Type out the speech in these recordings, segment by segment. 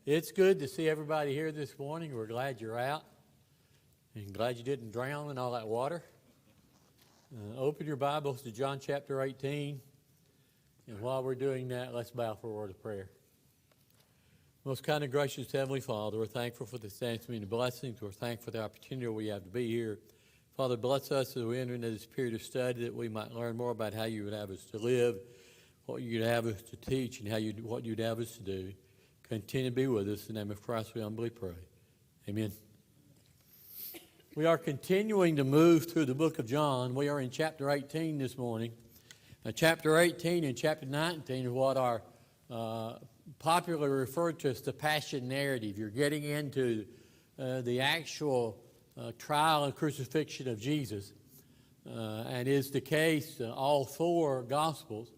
It's good to see everybody here this morning. We're glad you're out and glad you didn't drown in all that water. Open your Bibles to John chapter 18. And while we're doing that, let's bow for a word of prayer. Most kind and gracious Heavenly Father, we're thankful for this chance and blessings. We're thankful for the opportunity we have to be here. Father, bless us as we enter into this period of study that we might learn more about how you would have us to live, what you'd have us to teach, and what you'd have us to do. Continue to be with us. In the name of Christ we humbly pray. Amen. We are continuing to move through the book of John. We are in chapter 18 this morning. Now, chapter 18 and chapter 19 are what are popularly referred to as the Passion narrative. You're getting into the actual trial and crucifixion of Jesus. And is the case, all four Gospels,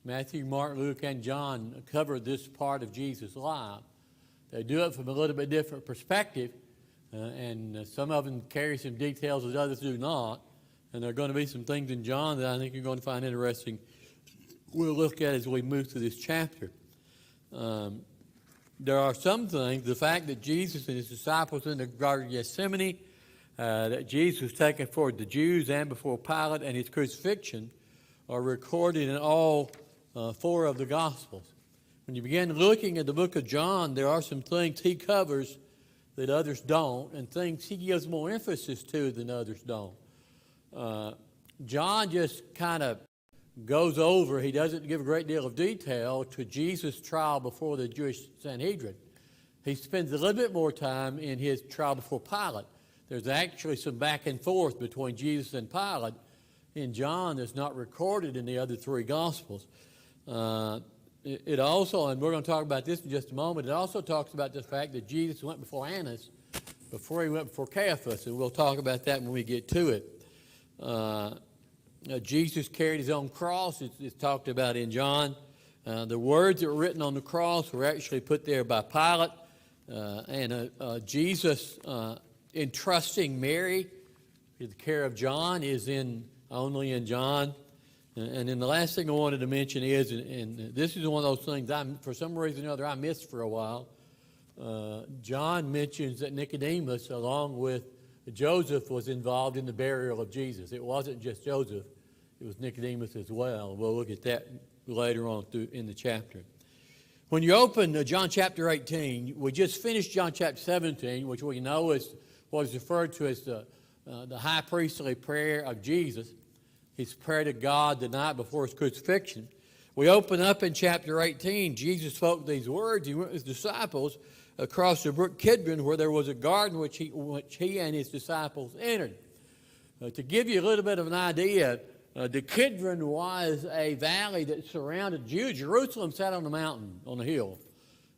Matthew, Mark, Luke, and John, cover this part of Jesus' life. They do it from a little bit different perspective, and some of them carry some details that others do not. And there are going to be some things in John that I think you're going to find interesting. We'll look at as we move through this chapter. There are some things, the fact that Jesus and his disciples in the Garden of Gethsemane, that Jesus was taken before the Jews and before Pilate, and his crucifixion are recorded in all four of the Gospels. When you begin looking at the book of John, there are some things he covers that others don't, and things he gives more emphasis to than others don't. John just kind of goes over, he doesn't give a great deal of detail to Jesus' trial before the Jewish Sanhedrin. He spends a little bit more time in his trial before Pilate. There's actually some back and forth between Jesus and Pilate in John that's not recorded in the other three Gospels. It also, and we're going to talk about this in just a moment, it also talks about the fact that Jesus went before Annas before he went before Caiaphas, and we'll talk about that when we get to it. Jesus carried his own cross. It's talked about in John. The words that were written on the cross were actually put there by Pilate, and Jesus entrusting Mary to the care of John is only in John. And then the last thing I wanted to mention is, and this is one of those things for some reason or other I missed for a while, John mentions that Nicodemus, along with Joseph, was involved in the burial of Jesus. It wasn't just Joseph, it was Nicodemus as well. We'll look at that later on in the chapter. When you open John chapter 18, we just finished John chapter 17, which we know is what is referred to as the high priestly prayer of Jesus, his prayer to God the night before his crucifixion. We open up in chapter 18. Jesus spoke these words. He went with his disciples across the brook Kidron, where there was a garden which he and his disciples entered. To give you a little bit of an idea, the Kidron was a valley that surrounded Jerusalem. Sat on a mountain, on a hill.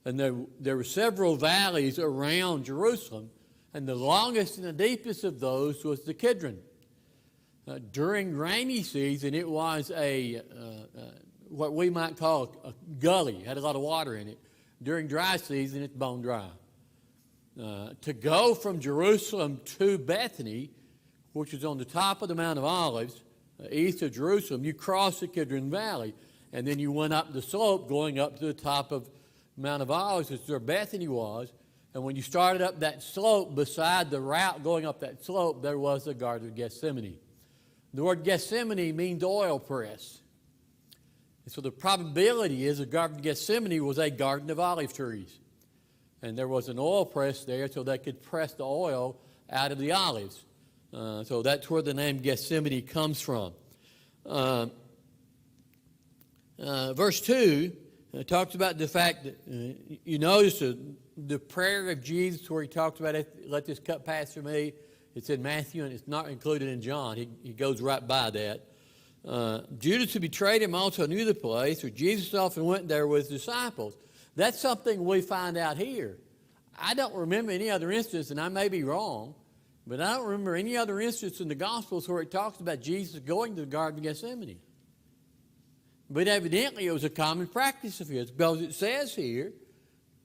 And there were several valleys around Jerusalem. And the longest and the deepest of those was the Kidron. During rainy season, it was what we might call a gully. It had a lot of water in it. During dry season, it's bone dry. To go from Jerusalem to Bethany, which is on the top of the Mount of Olives, east of Jerusalem, you crossed the Kidron Valley, and then you went up the slope going up to the top of Mount of Olives, which is where Bethany was. And when you started up that slope, beside the route going up that slope, there was the Garden of Gethsemane. The word Gethsemane means oil press. And so the probability is the Garden of Gethsemane was a garden of olive trees. And there was an oil press there so they could press the oil out of the olives. So that's where the name Gethsemane comes from. Verse 2 talks about the fact that, you notice the prayer of Jesus where he talks about, let this cup pass from me. It's in Matthew, and it's not included in John. He goes right by that. Judas, who betrayed him, also knew the place, where Jesus often went there with his disciples. That's something we find out here. I don't remember any other instance, and I may be wrong, but I don't remember any other instance in the Gospels where it talks about Jesus going to the Garden of Gethsemane. But evidently it was a common practice of his, because it says here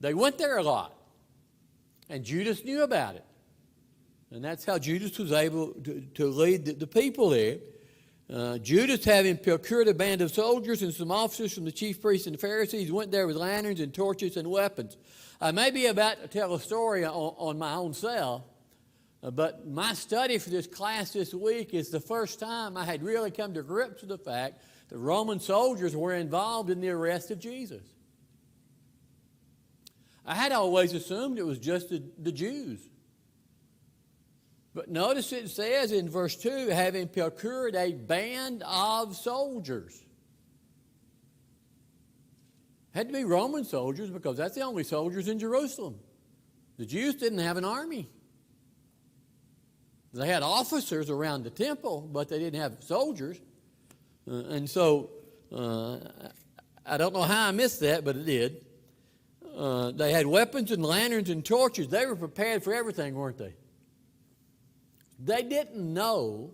they went there a lot, and Judas knew about it. And that's how Judas was able to lead the people there. Judas, having procured a band of soldiers and some officers from the chief priests and the Pharisees, went there with lanterns and torches and weapons. I may be about to tell a story on my own self, but my study for this class this week is the first time I had really come to grips with the fact that Roman soldiers were involved in the arrest of Jesus. I had always assumed it was just the Jews. But notice it says in verse 2, having procured a band of soldiers. Had to be Roman soldiers because that's the only soldiers in Jerusalem. The Jews didn't have an army. They had officers around the temple, but they didn't have soldiers. And so, I don't know how I missed that, but it did. They had weapons and lanterns and torches. They were prepared for everything, weren't they? They didn't know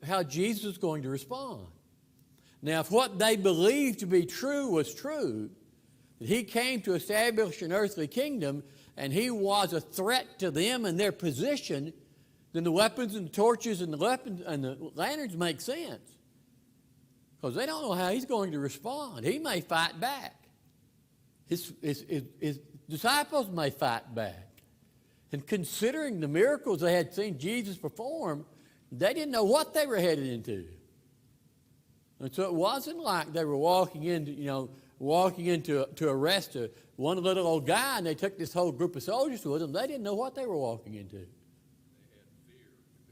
how Jesus was going to respond. Now, if what they believed to be true was true, that he came to establish an earthly kingdom and he was a threat to them and their position, then the weapons and the torches and the lanterns make sense. Because they don't know how he's going to respond. He may fight back. His disciples may fight back. And considering the miracles they had seen Jesus perform, they didn't know what they were headed into. And so it wasn't like they were walking into to arrest one little old guy and they took this whole group of soldiers with them. They didn't know what they were walking into.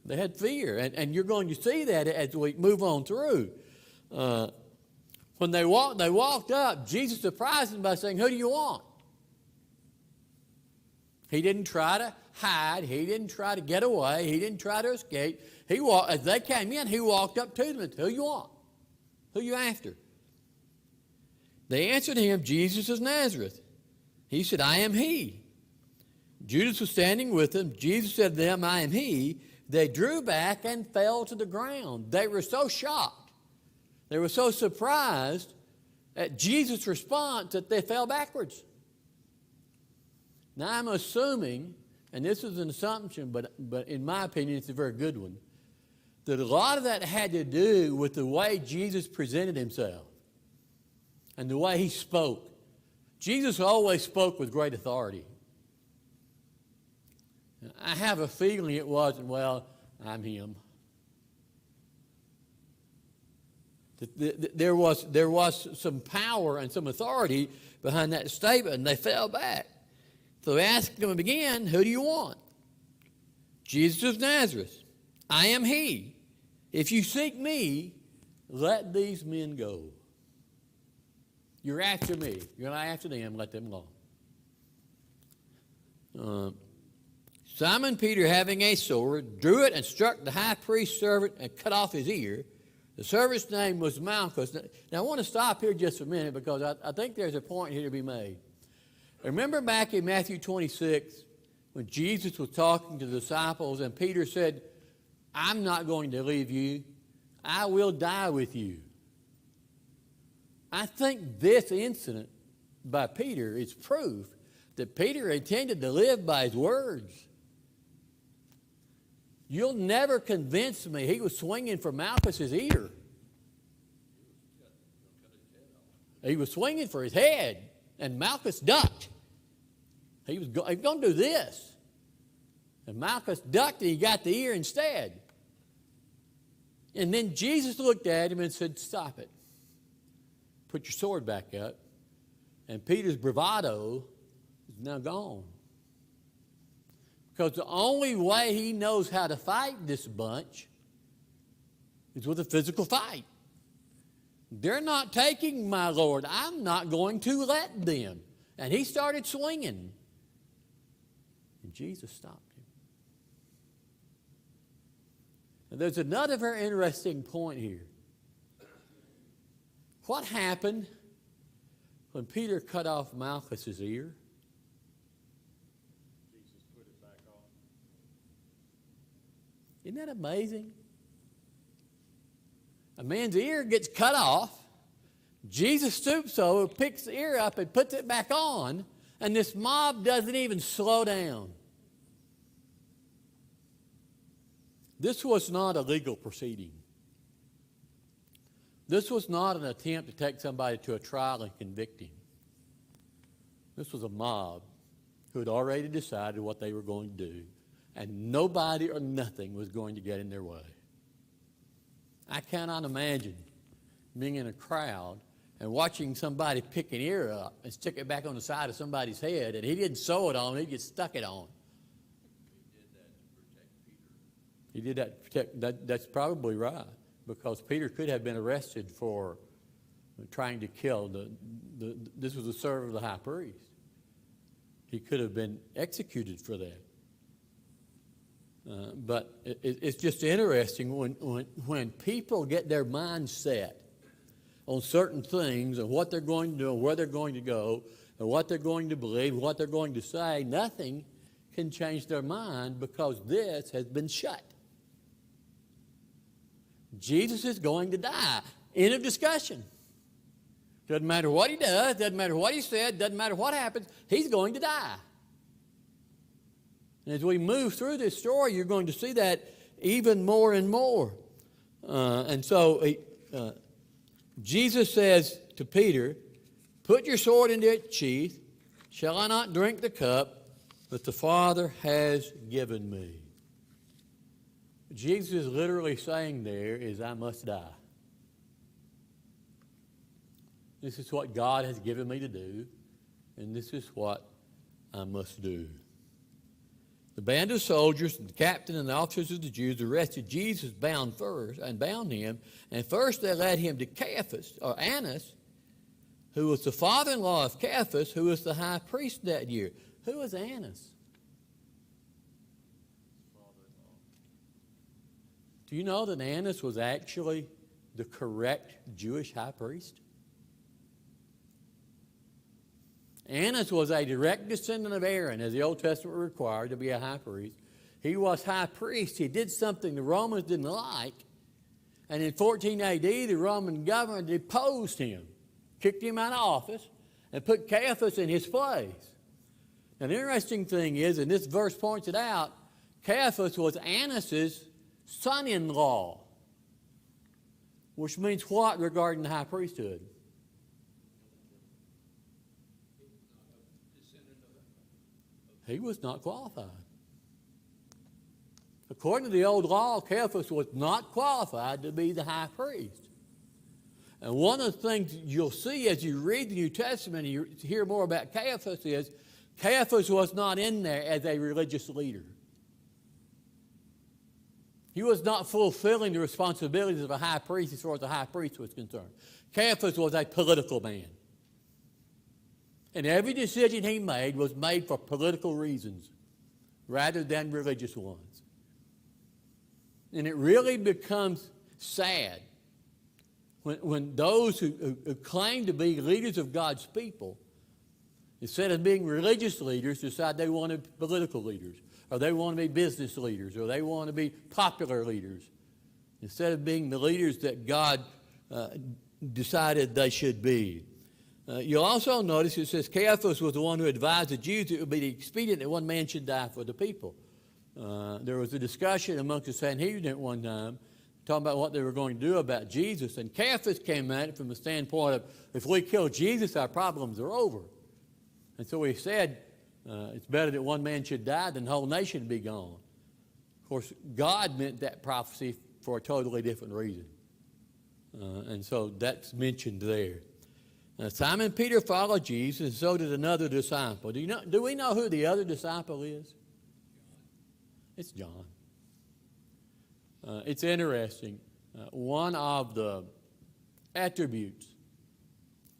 They had fear. And you're going to see that as we move on through. When they walked up, Jesus surprised them by saying, "Who do you want?" He didn't try to hide. He didn't try to get away. He didn't try to escape. As they came in, he walked up to them and said, "Who you want? Who you after?" They answered him, "Jesus of Nazareth." He said, "I am he." Judas was standing with them. Jesus said to them, "I am he." They drew back and fell to the ground. They were so shocked. They were so surprised at Jesus' response that they fell backwards. Now I'm assuming, and this is an assumption, but in my opinion it's a very good one, that a lot of that had to do with the way Jesus presented himself and the way he spoke. Jesus always spoke with great authority. I have a feeling it wasn't, "Well, I'm him." There was some power and some authority behind that statement, and they fell back. So they asked him again, "Who do you want?" "Jesus of Nazareth. I am he. If you seek me, let these men go." You're after me. You're not after them. Let them go. Simon Peter, having a sword, drew it and struck the high priest's servant and cut off his ear. The servant's name was Malchus. Now I want to stop here just a minute because I think there's a point here to be made. Remember back in Matthew 26 when Jesus was talking to the disciples and Peter said, "I'm not going to leave you. I will die with you." I think this incident by Peter is proof that Peter intended to live by his words. You'll never convince me he was swinging for Malchus's ear. He was swinging for his head, and Malchus ducked. He was going to do this. And Malchus ducked, and he got the ear instead. And then Jesus looked at him and said, "Stop it. Put your sword back up." And Peter's bravado is now gone. Because the only way he knows how to fight this bunch is with a physical fight. They're not taking my Lord. I'm not going to let them. And he started swinging. And Jesus stopped him. And there's another very interesting point here. What happened when Peter cut off Malchus's ear? Jesus put it back on. Isn't that amazing? A man's ear gets cut off. Jesus stoops over, picks the ear up, and puts it back on, and this mob doesn't even slow down. This was not a legal proceeding. This was not an attempt to take somebody to a trial and convict him. This was a mob who had already decided what they were going to do, and nobody or nothing was going to get in their way. I cannot imagine being in a crowd and watching somebody pick an ear up and stick it back on the side of somebody's head, and he didn't sew it on, he just stuck it on. He did that to protect. That's probably right, because Peter could have been arrested for trying to kill this was a servant of the high priest. He could have been executed for that. But it's just interesting when people get their mind set on certain things and what they're going to do and where they're going to go and what they're going to believe, what they're going to say, nothing can change their mind because this has been shut. Jesus is going to die. End of discussion. Doesn't matter what he does, doesn't matter what he said, doesn't matter what happens, he's going to die. And as we move through this story, you're going to see that even more and more. And so Jesus says to Peter, "Put your sword into its sheath. Shall I not drink the cup that the Father has given me?" Jesus is literally saying there is, I must die. This is what God has given me to do, and this is what I must do. The band of soldiers, the captain and the officers of the Jews arrested Jesus, bound him, and first they led him to Caiaphas, or Annas, who was the father-in-law of Caiaphas, who was the high priest that year. Who was Annas? Do you know that Annas was actually the correct Jewish high priest? Annas was a direct descendant of Aaron, as the Old Testament required to be a high priest. He was high priest. He did something the Romans didn't like. And in 14 AD, the Roman government deposed him, kicked him out of office, and put Caiaphas in his place. Now, the interesting thing is, and this verse points it out, Caiaphas was Annas' son-in-law, which means what regarding the high priesthood? He was not qualified. According to the old law, Caiaphas was not qualified to be the high priest. And one of the things you'll see as you read the New Testament and you hear more about Caiaphas is Caiaphas was not in there as a religious leader. He was not fulfilling the responsibilities of a high priest as far as the high priest was concerned. Caiaphas was a political man. And every decision he made was made for political reasons rather than religious ones. And it really becomes sad when those who claim to be leaders of God's people, instead of being religious leaders, decide they want to be political leaders, or they want to be business leaders, or they want to be popular leaders, instead of being the leaders that God decided they should be. You'll also notice it says Caiaphas was the one who advised the Jews it would be expedient that one man should die for the people. There was a discussion amongst the Sanhedrin at one time talking about what they were going to do about Jesus, and Caiaphas came at it from the standpoint of, if we kill Jesus, our problems are over. And so he said, it's better that one man should die than the whole nation be gone. Of course, God meant that prophecy for a totally different reason. And so that's mentioned there. Simon Peter followed Jesus, and so did another disciple. Do we know who the other disciple is? It's John. It's interesting. One of the attributes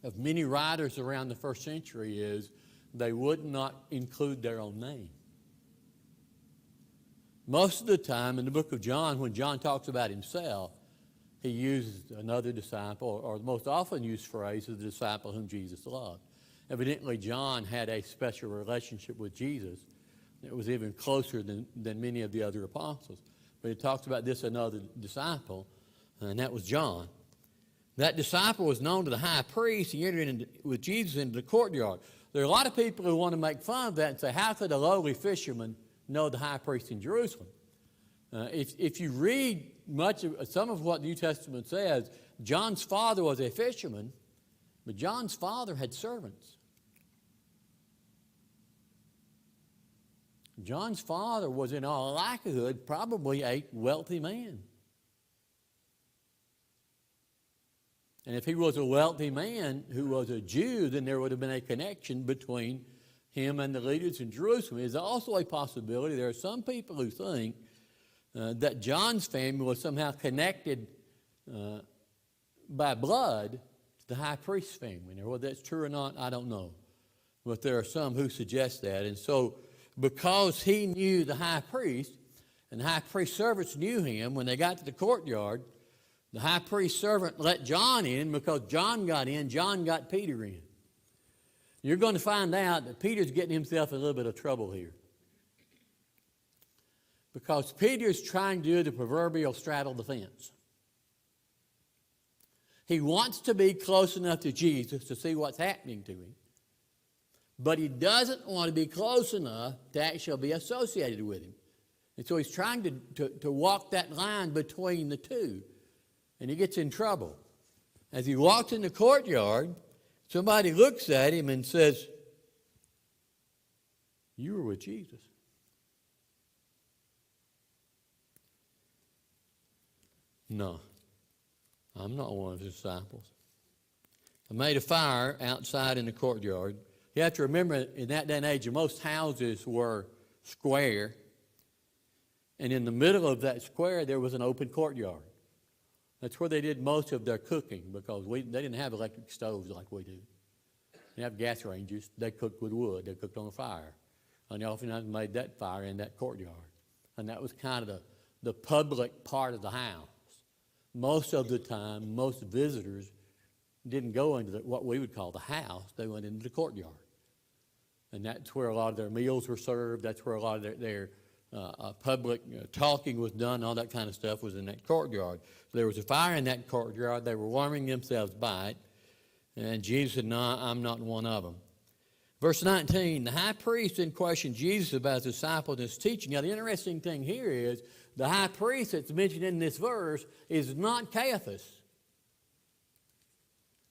of many writers around the first century is they would not include their own name. Most of the time in the book of John, when John talks about himself, he uses another disciple, or the most often used phrase is the disciple whom Jesus loved. Evidently, John had a special relationship with Jesus that was even closer than many of the other apostles. But he talks about this another disciple, and that was John. That disciple was known to the high priest. He entered with Jesus into the courtyard. There are a lot of people who want to make fun of that and say, how could a lowly fisherman know the high priest in Jerusalem? If you read some of what the New Testament says, John's father was a fisherman, but John's father had servants. John's father was in all likelihood probably a wealthy man. And if he was a wealthy man who was a Jew, then there would have been a connection between him and the leaders in Jerusalem. There's also a possibility. There are some people who think that John's family was somehow connected by blood to the high priest's family. Now, whether that's true or not, I don't know. But there are some who suggest that. And so, because he knew the high priest, and the high priest's servants knew him, when they got to the courtyard, the high priest's servant let John in. Because John got in, John got Peter in. You're going to find out that Peter's getting himself in a little bit of trouble here. Because Peter's trying to do the proverbial straddle the fence. He wants to be close enough to Jesus to see what's happening to him. But he doesn't want to be close enough to actually be associated with him. And so he's trying to walk that line between the two. And he gets in trouble. As he walks in the courtyard, somebody looks at him and says, "You were with Jesus." No, I'm not one of his disciples. I made a fire outside in the courtyard. You have to remember, in that day and age, most houses were square. And in the middle of that square, there was an open courtyard. That's where they did most of their cooking, because they didn't have electric stoves like we do. They have gas ranges. They cooked with wood. They cooked on a fire. And they oftentimes made that fire in that courtyard. And that was kind of the public part of the house. Most of the time, most visitors didn't go into what we would call the house. They went into the courtyard. And that's where a lot of their meals were served. That's where a lot of their public talking was done. All that kind of stuff was in that courtyard. So there was a fire in that courtyard. They were warming themselves by it. And Jesus said, "No, I'm not one of them." Verse 19, the high priest then questioned Jesus about his disciples and his teaching. Now, the interesting thing here is the high priest that's mentioned in this verse is not Caiaphas.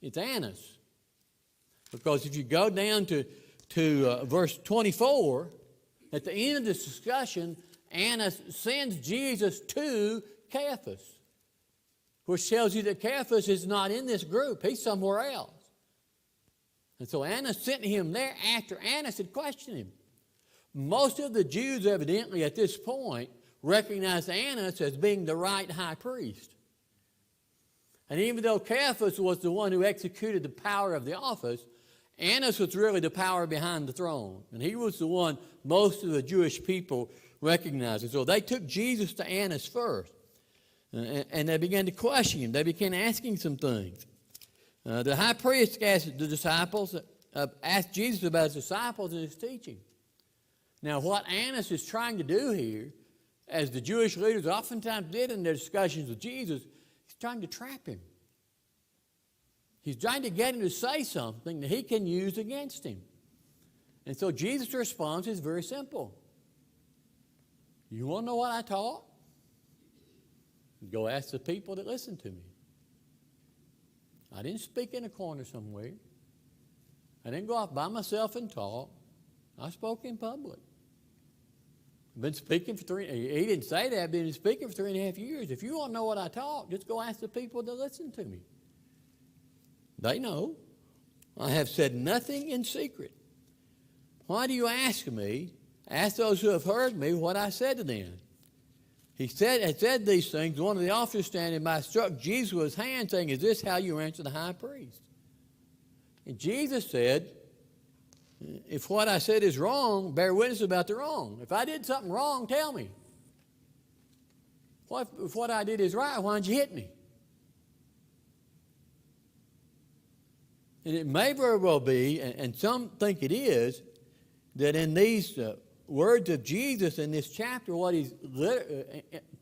It's Annas. Because if you go down to verse 24, at the end of this discussion, Annas sends Jesus to Caiaphas, which tells you that Caiaphas is not in this group. He's somewhere else. And so Annas sent him there after Annas had questioned him. Most of the Jews, evidently, at this point, recognized Annas as being the right high priest. And even though Caiaphas was the one who executed the power of the office, Annas was really the power behind the throne. And he was the one most of the Jewish people recognized. And so they took Jesus to Annas first. And they began to question him. They began asking some things. The high priest asked Jesus about his disciples and his teaching. Now, what Annas is trying to do here, as the Jewish leaders oftentimes did in their discussions with Jesus, he's trying to trap him. He's trying to get him to say something that he can use against him. And so Jesus' response is very simple. You want to know what I taught? Go ask the people that listen to me. I didn't speak in a corner somewhere. I didn't go off by myself and talk. I spoke in public. I've been speaking for he didn't say that, I've been speaking for 3.5 years. If you want to know what I taught, just go ask the people that listen to me. They know. I have said nothing in secret. Why do you ask me? Ask those who have heard me what I said to them. He had said these things. One of the officers standing by struck Jesus with his hand, saying, "Is this how you answer the high priest?" And Jesus said, "If what I said is wrong, bear witness about the wrong. If I did something wrong, tell me. If what I did is right, why didn't you hit me?" And it may very well be, and some think it is, that in these words of Jesus in this chapter, what he's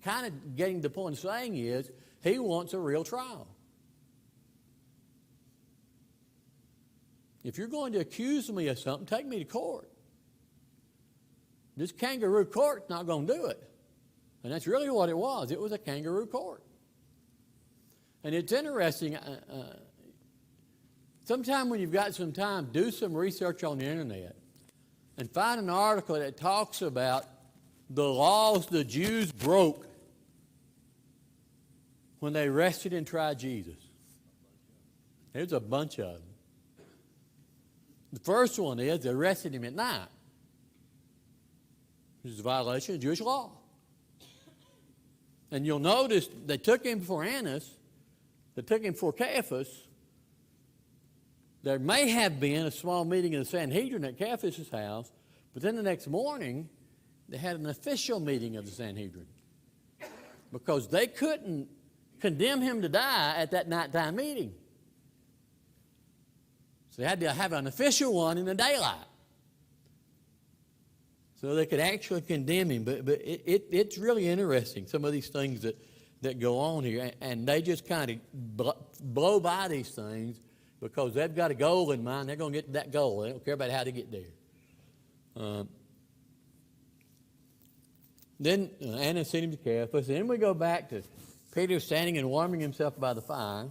kind of getting the point of saying is, he wants a real trial. If you're going to accuse me of something, take me to court. This kangaroo court's not going to do it. And that's really what it was. It was a kangaroo court. And it's interesting, sometime when you've got some time, do some research on the internet and find an article that talks about the laws the Jews broke when they arrested and tried Jesus. There's a bunch of them. The first one is they arrested him at night, which is a violation of Jewish law. And you'll notice they took him before Annas, they took him before Caiaphas. There may have been a small meeting in the Sanhedrin at Caiaphas' house, but then the next morning they had an official meeting of the Sanhedrin because they couldn't condemn him to die at that nighttime meeting. So they had to have an official one in the daylight so they could actually condemn him. But it's really interesting, some of these things that go on here. And they just kind of blow by these things because they've got a goal in mind. They're going to get to that goal. They don't care about how to get there. Then Annas sent him to Caiaphas. Then we go back to Peter standing and warming himself by the fire.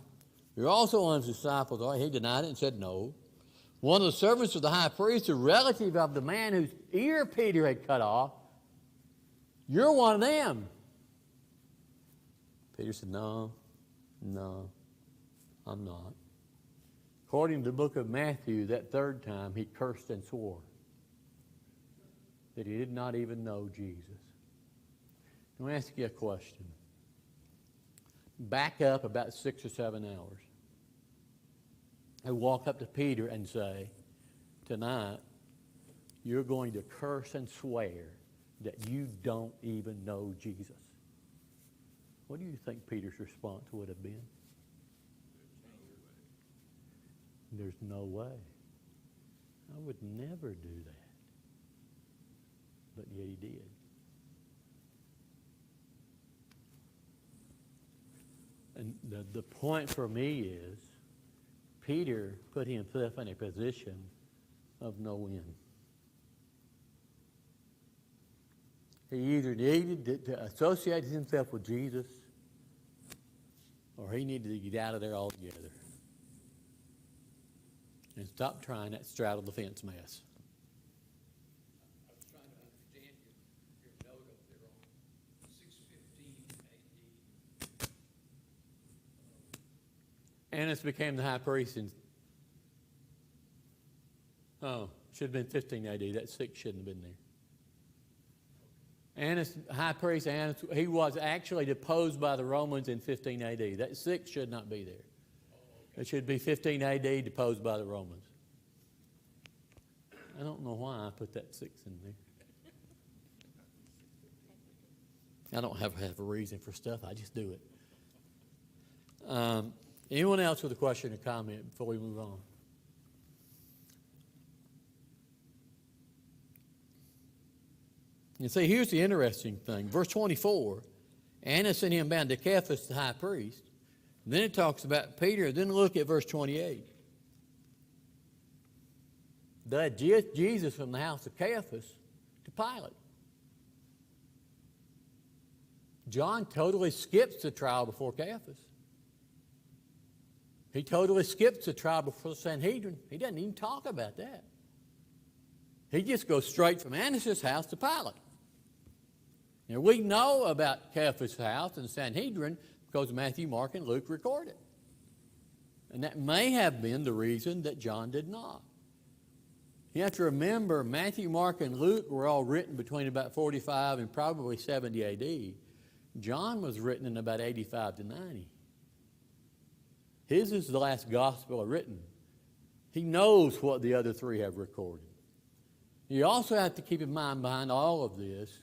You're also one of his disciples. Oh, he denied it and said no. One of the servants of the high priest, a relative of the man whose ear Peter had cut off, you're one of them. Peter said, no, I'm not. According to the book of Matthew, that third time he cursed and swore that he did not even know Jesus. Let me ask you a question. Back up about 6 or 7 hours. I walk up to Peter and say, tonight, you're going to curse and swear that you don't even know Jesus. What do you think Peter's response would have been? There's no way. I would never do that. But yet he did. And the point for me is, Peter put himself in a position of no win. He either needed to associate himself with Jesus or he needed to get out of there altogether and stop trying that straddle the fence mess. I was trying to understand your note up there on 615 AD. Annas became the high priest in, should have been 15 AD. That 6 shouldn't have been there. Annas, high priest Annas, he was actually deposed by the Romans in 15 AD. That 6 should not be there. It should be 15 AD, deposed by the Romans. I don't know why I put that 6 in there. I don't have a reason for stuff. I just do it. Anyone else with a question or comment before we move on? You see, here's the interesting thing. Verse 24, Annas sent him bound to Caiaphas, the high priest. And then it talks about Peter. Then look at verse 28. They led Jesus from the house of Caiaphas to Pilate. John totally skips the trial before Caiaphas. He totally skips the trial before the Sanhedrin. He doesn't even talk about that. He just goes straight from Annas' house to Pilate. Now, we know about Caiaphas' house and the Sanhedrin because Matthew, Mark, and Luke record it. And that may have been the reason that John did not. You have to remember, Matthew, Mark, and Luke were all written between about 45 and probably 70 A.D. John was written in about 85 to 90. His is the last gospel written. He knows what the other three have recorded. You also have to keep in mind behind all of this,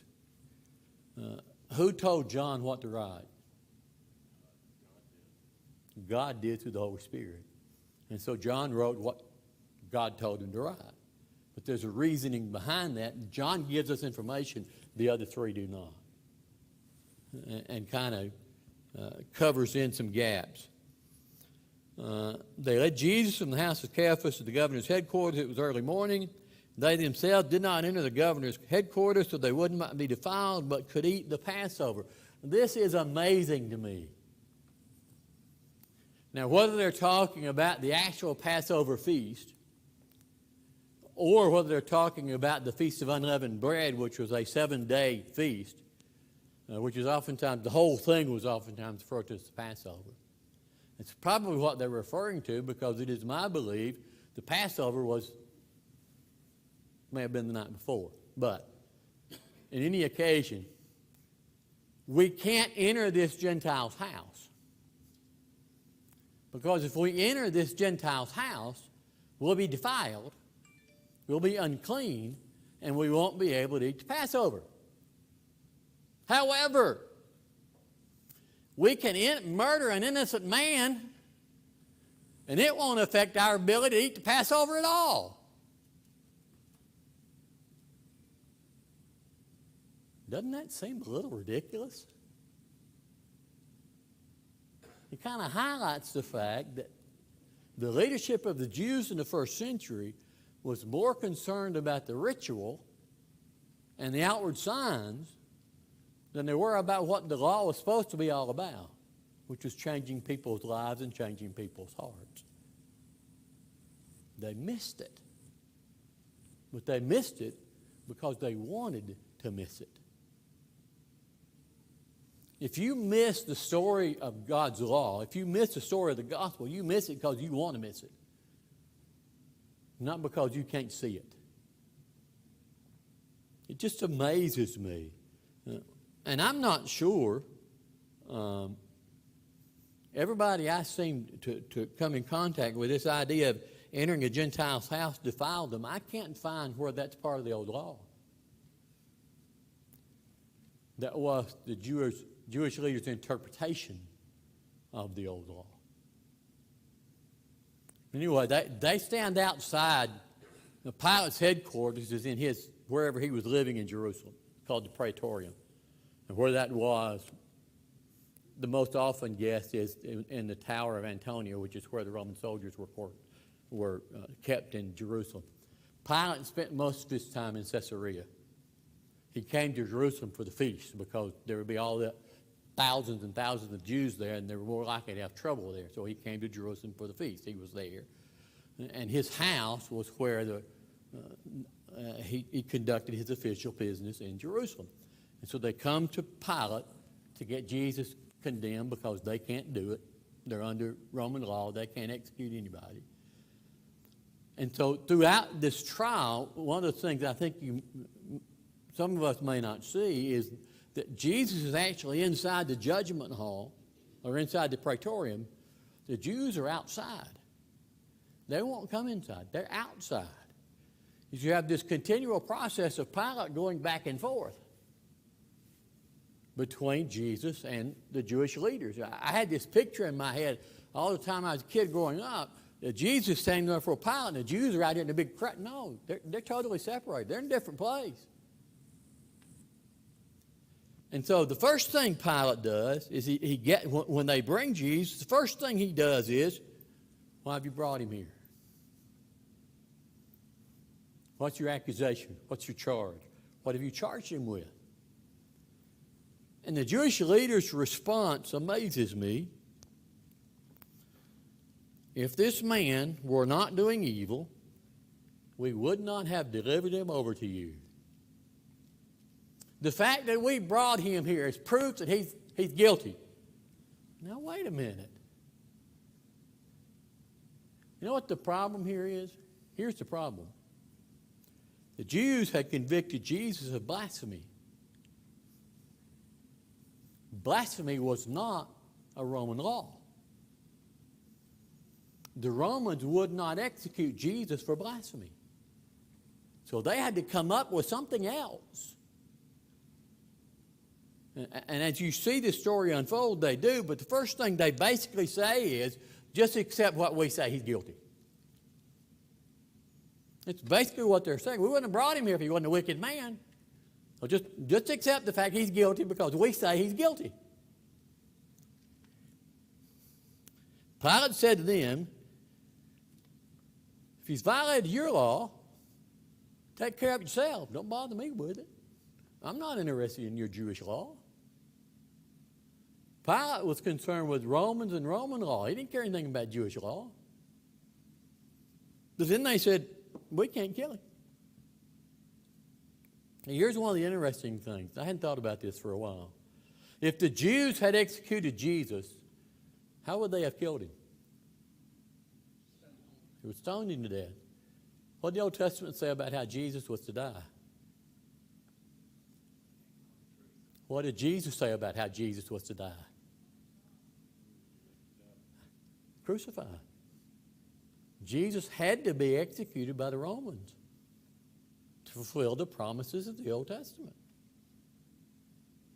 who told John what to write? God did through the Holy Spirit. And so John wrote what God told him to write. But there's a reasoning behind that. John gives us information the other three do not. And kind of covers in some gaps. They led Jesus from the house of Caiaphas to the governor's headquarters. It was early morning. They themselves did not enter the governor's headquarters, so they would not be defiled, but could eat the Passover. This is amazing to me. Now, whether they're talking about the actual Passover feast, or whether they're talking about the Feast of Unleavened Bread, which was a 7-day feast, which is oftentimes, the whole thing was oftentimes referred to as the Passover. It's probably what they're referring to, because it is my belief the Passover may have been the night before. But in any occasion, we can't enter this Gentile's house. Because if we enter this Gentile's house, we'll be defiled, we'll be unclean, and we won't be able to eat the Passover. However, we can murder an innocent man, and it won't affect our ability to eat the Passover at all. Doesn't that seem a little ridiculous? It kind of highlights the fact that the leadership of the Jews in the first century was more concerned about the ritual and the outward signs than they were about what the law was supposed to be all about, which was changing people's lives and changing people's hearts. They missed it. But they missed it because they wanted to miss it. If you miss the story of God's law, if you miss the story of the gospel, you miss it because you want to miss it, not because you can't see it. It just amazes me. And I'm not sure everybody I seem to come in contact with this idea of entering a Gentile's house defiled them. I can't find where that's part of the old law. That was the Jewish leaders' interpretation of the old law. Anyway, they stand outside. Pilate's headquarters is in wherever he was living in Jerusalem, called the Praetorium. And where that was, the most often guessed is in the Tower of Antonia, which is where the Roman soldiers were kept in Jerusalem. Pilate spent most of his time in Caesarea. He came to Jerusalem for the feast because there would be all the thousands and thousands of Jews there, and they were more likely to have trouble there. So he came to Jerusalem for the feast. He was there. And his house was where he conducted his official business in Jerusalem. And so they come to Pilate to get Jesus condemned because they can't do it. They're under Roman law. They can't execute anybody. And so throughout this trial, one of the things I think some of us may not see is that Jesus is actually inside the judgment hall or inside the Praetorium. The Jews are outside. They won't come inside. They're outside. You have this continual process of Pilate going back and forth between Jesus and the Jewish leaders. I had this picture in my head all the time I was a kid growing up. Jesus standing there for Pilate, and the Jews are out here in a big crowd. No, they're totally separated. They're in a different place. And so the first thing Pilate does is when they bring Jesus, the first thing he does is, why have you brought him here? What's your accusation? What's your charge? What have you charged him with? And the Jewish leaders' response amazes me. If this man were not doing evil, we would not have delivered him over to you. The fact that we brought him here is proof that he's guilty. Now, wait a minute. You know what the problem here is? Here's the problem. The Jews had convicted Jesus of blasphemy. Blasphemy was not a Roman law. The Romans would not execute Jesus for blasphemy. So they had to come up with something else. And as you see the story unfold, they do, but the first thing they basically say is, just accept what we say, he's guilty. It's basically what they're saying. We wouldn't have brought him here if he wasn't a wicked man. So just accept the fact he's guilty because we say he's guilty. Pilate said to them, if he's violated your law, Take care of it yourself. Don't bother me with it. I'm not interested in your Jewish law. Pilate was concerned with Romans and Roman law. He didn't care anything about Jewish law. But then they said, we can't kill him. And here's one of the interesting things. I hadn't thought about this for a while. If the Jews had executed Jesus, how would they have killed him? They would stone him to death. What did the Old Testament say about how Jesus was to die? What did Jesus say about how Jesus was to die? Crucified. Jesus had to be executed by the Romans to fulfill the promises of the Old Testament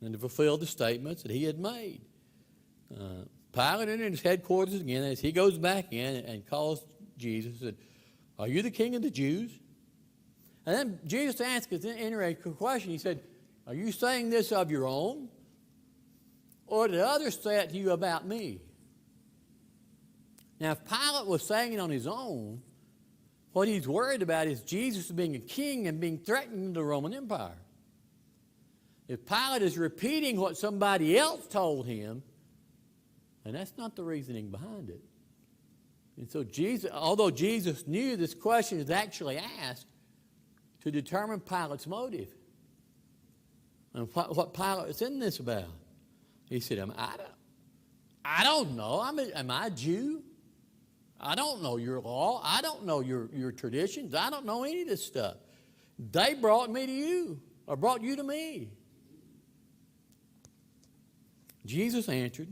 and to fulfill the statements that he had made. Pilate entered his headquarters again as he goes back in and calls Jesus and said, are you the king of the Jews? And then Jesus asked an interesting question. He said, are you saying this of your own? Or did others say it to you about me? Now, if Pilate was saying it on his own, what he's worried about is Jesus being a king and being threatened to the Roman Empire. If Pilate is repeating what somebody else told him, and that's not the reasoning behind it. And so Jesus, although Jesus knew this question is actually asked to determine Pilate's motive. And what Pilate is in this about. He said, I don't know. Am I a Jew? I don't know your law. I don't know your traditions. I don't know any of this stuff. They brought me to you, or brought you to me. Jesus answered,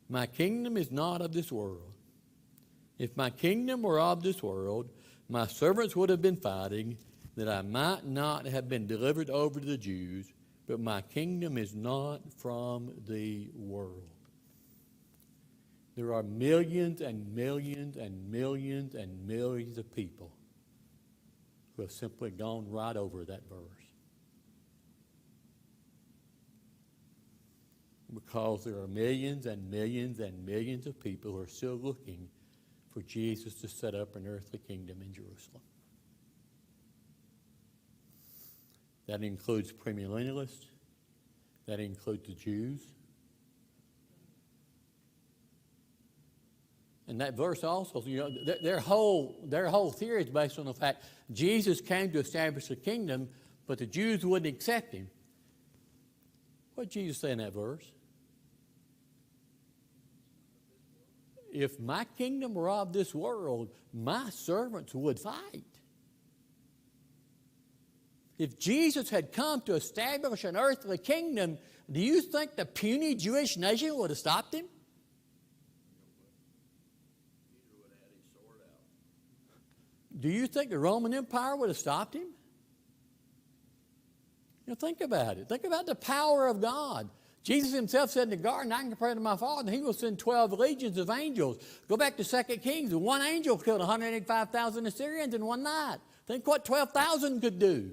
my kingdom is not of this world. If my kingdom were of this world, my servants would have been fighting, that I might not have been delivered over to the Jews, but my kingdom is not from the world. There are millions and millions and millions and millions of people who have simply gone right over that verse. Because there are millions and millions and millions of people who are still looking for Jesus to set up an earthly kingdom in Jerusalem. That includes premillennialists. That includes the Jews. And that verse also, their whole theory is based on the fact Jesus came to establish a kingdom, but the Jews wouldn't accept him. What did Jesus say in that verse? If my kingdom were of this world, my servants would fight. If Jesus had come to establish an earthly kingdom, do you think the puny Jewish nation would have stopped him? Do you think the Roman Empire would have stopped him? Think about it. Think about the power of God. Jesus himself said in the garden, I can compare to my Father, and he will send 12 legions of angels. Go back to 2 Kings, and one angel killed 185,000 Assyrians in one night. Think what 12,000 could do.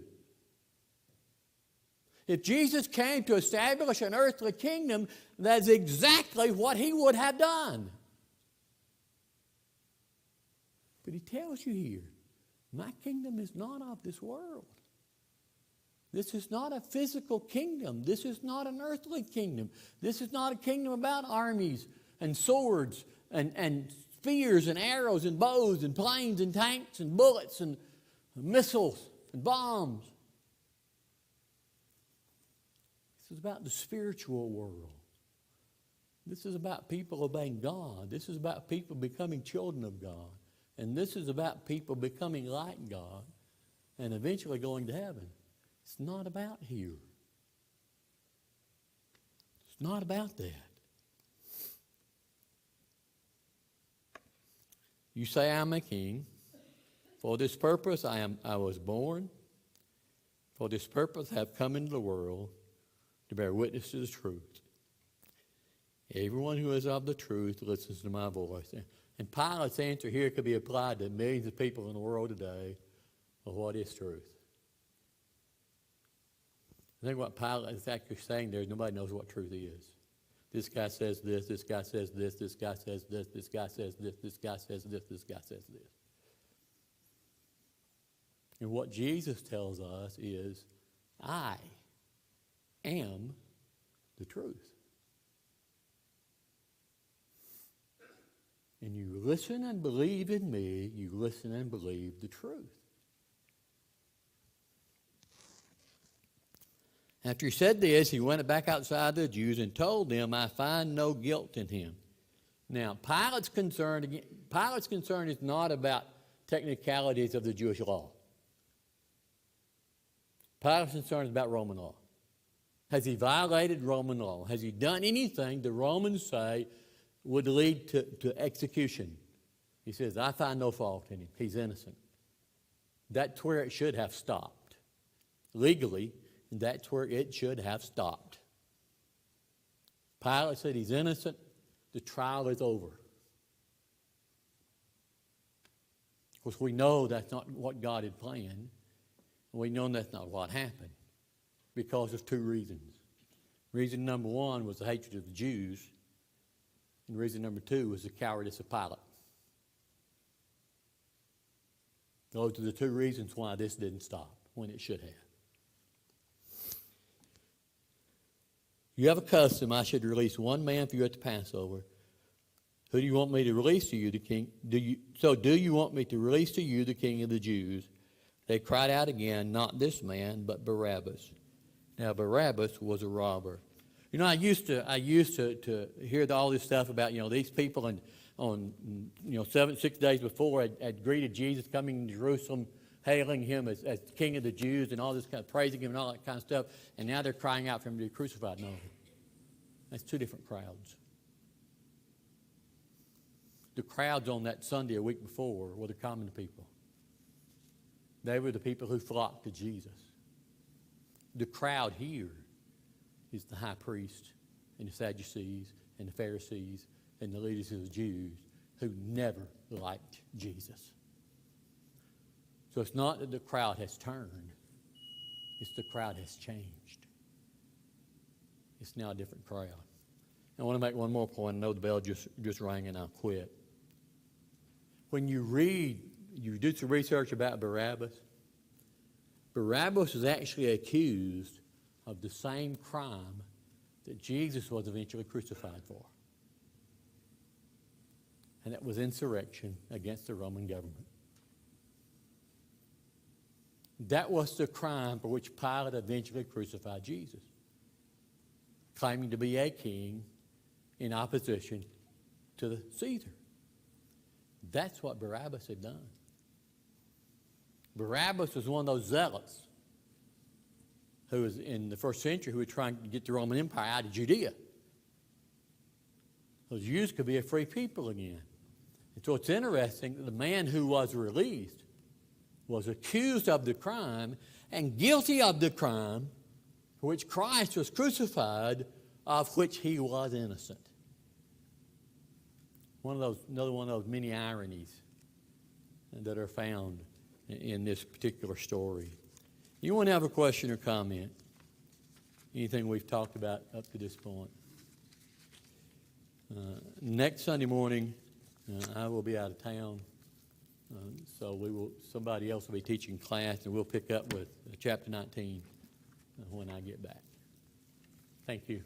If Jesus came to establish an earthly kingdom, that's exactly what he would have done. But he tells you here, my kingdom is not of this world. This is not a physical kingdom. This is not an earthly kingdom. This is not a kingdom about armies and swords and spears and arrows and bows and planes and tanks and bullets and missiles and bombs. This is about the spiritual world. This is about people obeying God. This is about people becoming children of God. And this is about people becoming like God and eventually going to heaven. It's not about here. It's not about that. You say, I'm a king. For this purpose I was born. For this purpose I have come into the world to bear witness to the truth. Everyone who is of the truth listens to my voice. And Pilate's answer here could be applied to millions of people in the world today of what is truth. I think what Pilate is actually saying there is nobody knows what truth is. This guy says this guy says this guy says this guy says this guy says this guy says this. And what Jesus tells us is, I am the truth. And you listen and believe in me, you listen and believe the truth. After he said this, he went back outside the Jews and told them, I find no guilt in him. Now, Pilate's concern is not about technicalities of the Jewish law. Pilate's concern is about Roman law. Has he violated Roman law? Has he done anything the Romans say would lead to execution? He says, I find no fault in him. He's innocent. That's where it should have stopped. Legally, that's where it should have stopped. Pilate said he's innocent. The trial is over. Of course, we know that's not what God had planned. We know that's not what happened because of two reasons. Reason number one was the hatred of the Jews, and reason number two was the cowardice of Pilate. Those are the two reasons why this didn't stop when it should have. You have a custom, I should release one man for you at the Passover. Who do you want me to release to you, the king? Do you want me to release to you the king of the Jews? They cried out again, not this man, but Barabbas. Now Barabbas was a robber. You know, I used to hear all this stuff about, these people and on 6 days before had greeted Jesus coming to Jerusalem, hailing him as king of the Jews and all this kind of praising him and all that kind of stuff. And now they're crying out for him to be crucified. No, that's two different crowds. The crowds on that Sunday a week before were the common people. They were the people who flocked to Jesus. The crowd here is the high priest and the Sadducees and the Pharisees and the leaders of the Jews who never liked Jesus. So it's not that the crowd has turned. It's the crowd has changed. It's now a different crowd. I want to make one more point. I know the bell just rang and I'll quit. When you do some research about Barabbas, Barabbas was actually accused of the same crime that Jesus was eventually crucified for. And that was insurrection against the Roman government. That was the crime for which Pilate eventually crucified Jesus, claiming to be a king in opposition to the Caesar. That's what Barabbas had done. Barabbas was one of those zealots who was in the first century who were trying to get the Roman Empire out of Judea. Those Jews could be a free people again. And so it's interesting that the man who was released was accused of the crime and guilty of the crime for which Christ was crucified, of which he was innocent. Another one of those many ironies that are found in this particular story. You want to have a question or comment? Anything we've talked about up to this point? Next Sunday morning, I will be out of town, so somebody else will be teaching class, and we'll pick up with chapter 19 when I get back. Thank you.